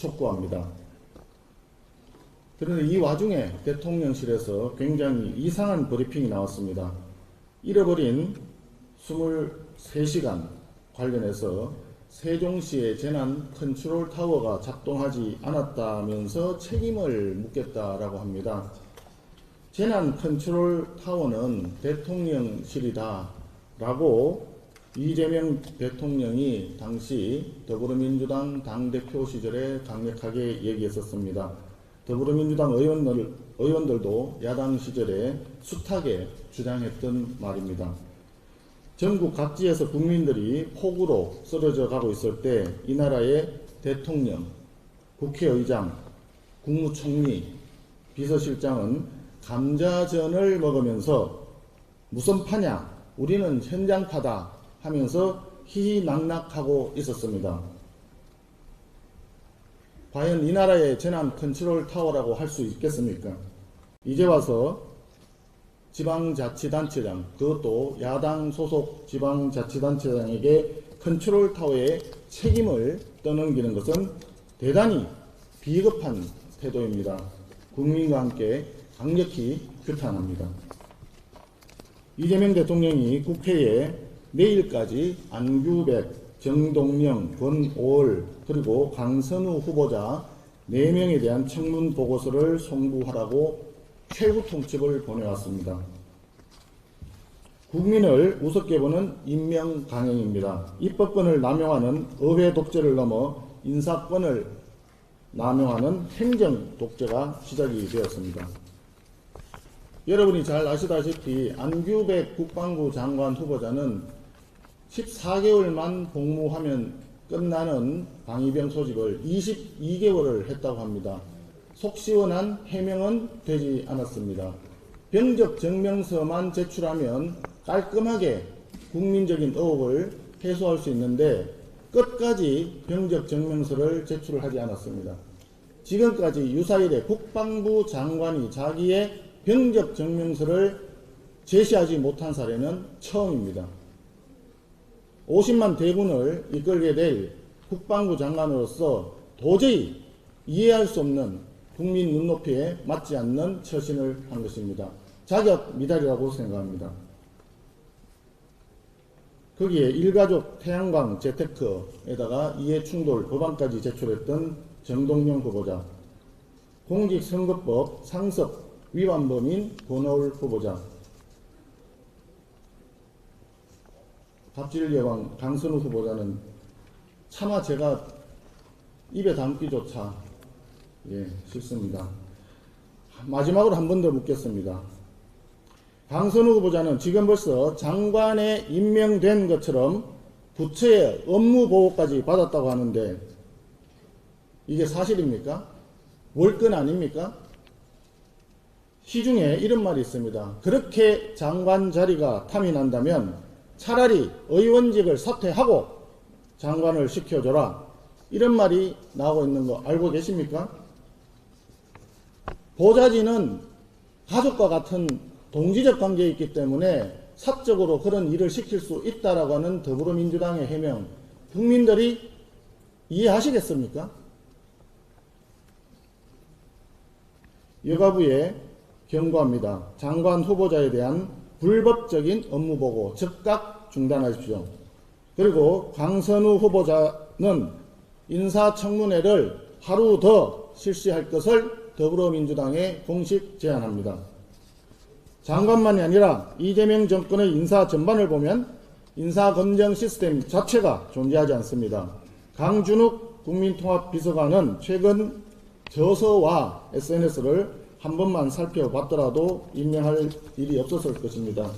촉구합니다. 그런데 이 와중에 대통령실에서 굉장히 이상한 브리핑이 나왔습니다. 잃어버린 23시간 관련해서 세종시의 재난 컨트롤 타워가 작동하지 않았다면서 책임을 묻겠다라고 합니다. 재난 컨트롤 타워는 대통령실이다 라고 이재명 대통령이 당시 더불어민주당 당대표 시절에 강력하게 얘기했었습니다. 더불어민주당 의원들도 야당 시절에 숱하게 주장했던 말입니다. 전국 각지에서 국민들이 폭우로 쓰러져 가고 있을 때 이 나라의 대통령, 국회의장, 국무총리, 비서실장은 감자전을 먹으면서 무슨 파냐, 우리는 현장파다 하면서 희희낙낙하고 있었습니다. 과연 이 나라의 재난 컨트롤 타워라고 할 수 있겠습니까? 이제 와서 지방자치단체장, 그것도 야당 소속 지방자치단체장에게 컨트롤 타워의 책임을 떠넘기는 것은 대단히 비겁한 태도입니다. 국민과 함께 강력히 규탄합니다. 이재명 대통령이 국회에 내일까지 안규백, 정동영, 권오을 그리고 강선우 후보자 4명에 대한 청문 보고서를 송부하라고 최후 통첩을 보내왔습니다. 국민을 우습게 보는 임명 강행입니다. 입법권을 남용하는 의회 독재를 넘어 인사권을 남용하는 행정 독재가 시작이 되었습니다. 여러분이 잘 아시다시피 안규백 국방부 장관 후보자는 14개월만 복무하면 끝나는 방위병 소집을 22개월을 했다고 합니다. 속 시원한 해명은 되지 않았습니다. 병적 증명서만 제출하면 깔끔하게 국민적인 의혹을 해소할 수 있는데 끝까지 병적 증명서를 제출하지 않았습니다. 지금까지 유사일에 국방부 장관이 자기의 병적 증명서를 제시하지 못한 사례는 처음입니다. 50만 대군을 이끌게 될 국방부 장관으로서 도저히 이해할 수 없는 국민 눈높이에 맞지 않는 처신을 한 것입니다. 자격 미달이라고 생각합니다. 거기에 일가족 태양광 재테크에다가 이해충돌 법안까지 제출했던 정동영 후보자, 공직선거법 상습 위반범인 권오을 후보자, 갑질 여왕 강선우 후보자는 차마 제가 입에 담기조차 싫습니다. 마지막으로 한 번 더 묻겠습니다. 강선우 후보자는 지금 벌써 장관에 임명된 것처럼 부처의 업무 보고까지 받았다고 하는데 이게 사실입니까? 월권 아닙니까? 시중에 이런 말이 있습니다. 그렇게 장관 자리가 탐이 난다면 차라리 의원직을 사퇴하고 장관을 시켜줘라. 이런 말이 나오고 있는 거 알고 계십니까? 보좌진은 가족과 같은 동지적 관계에 있기 때문에 사적으로 그런 일을 시킬 수 있다라고 하는 더불어민주당의 해명, 국민들이 이해하시겠습니까? 여가부에 경고합니다. 장관 후보자에 대한 불법적인 업무보고 즉각 중단하십시오. 그리고 강선우 후보자는 인사청문회를 하루 더 실시할 것을 더불어민주당에 공식 제안합니다. 장관만이 아니라 이재명 정권의 인사 전반을 보면 인사검증 시스템 자체가 존재하지 않습니다. 강준욱 국민통합비서관은 최근 저서와 SNS를 한 번만 살펴봤더라도 임명할 일이 없었을 것입니다.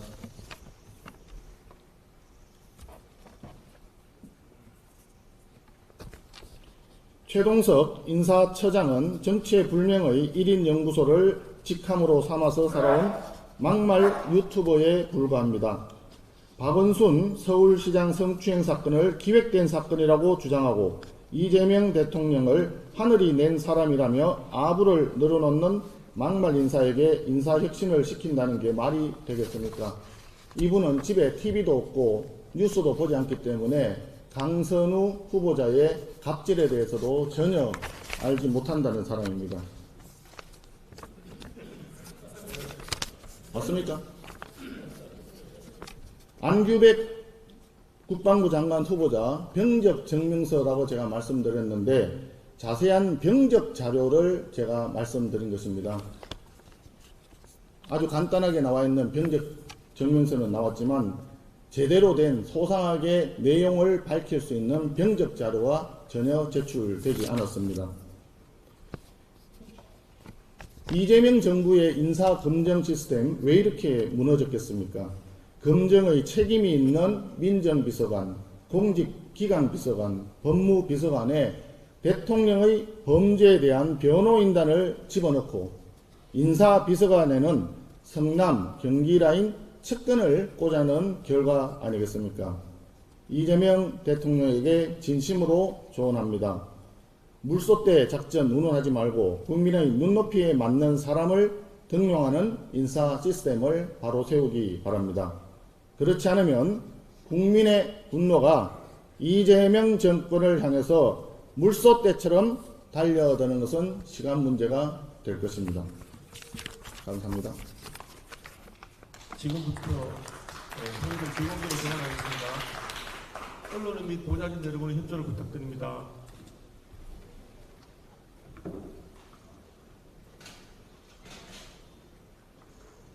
최동석 인사처장은 정체불명의 1인 연구소를 직함으로 삼아서 살아온 막말 유튜버에 불과합니다. 박원순 서울시장 성추행 사건을 기획된 사건이라고 주장하고 이재명 대통령을 하늘이 낸 사람이라며 아부를 늘어놓는 막말 인사에게 인사혁신을 시킨다는 게 말이 되겠습니까? 이분은 집에 TV도 없고 뉴스도 보지 않기 때문에 강선우 후보자의 갑질에 대해서도 전혀 알지 못한다는 사람입니다. 맞습니까? 안규백 국방부 장관 후보자 병적 증명서라고 제가 말씀드렸는데 자세한 병적 자료를 제가 말씀드린 것입니다. 아주 간단하게 나와 있는 병적 증명서는 나왔지만 제대로 된 소상하게 내용을 밝힐 수 있는 병적 자료와 전혀 제출되지 않았습니다. 이재명 정부의 인사 검증 시스템 왜 이렇게 무너졌겠습니까? 검증의 책임이 있는 민정비서관, 공직기강비서관, 법무비서관에 대통령의 범죄에 대한 변호인단을 집어넣고 인사비서관에는 성남, 경기라인 측근을 꽂아넣은 결과 아니겠습니까? 이재명 대통령에게 진심으로 조언합니다. 물소대 작전 운운하지 말고 국민의 눈높이에 맞는 사람을 등용하는 인사 시스템을 바로 세우기 바랍니다. 그렇지 않으면 국민의 분노가 이재명 정권을 향해서 물소대처럼 달려드는 것은 시간 문제가 될 것입니다. 감사합니다. 지금부터 현재 질문으로 진행하겠습니다. 언론인 및 보좌진 여러분의 협조를 부탁드립니다.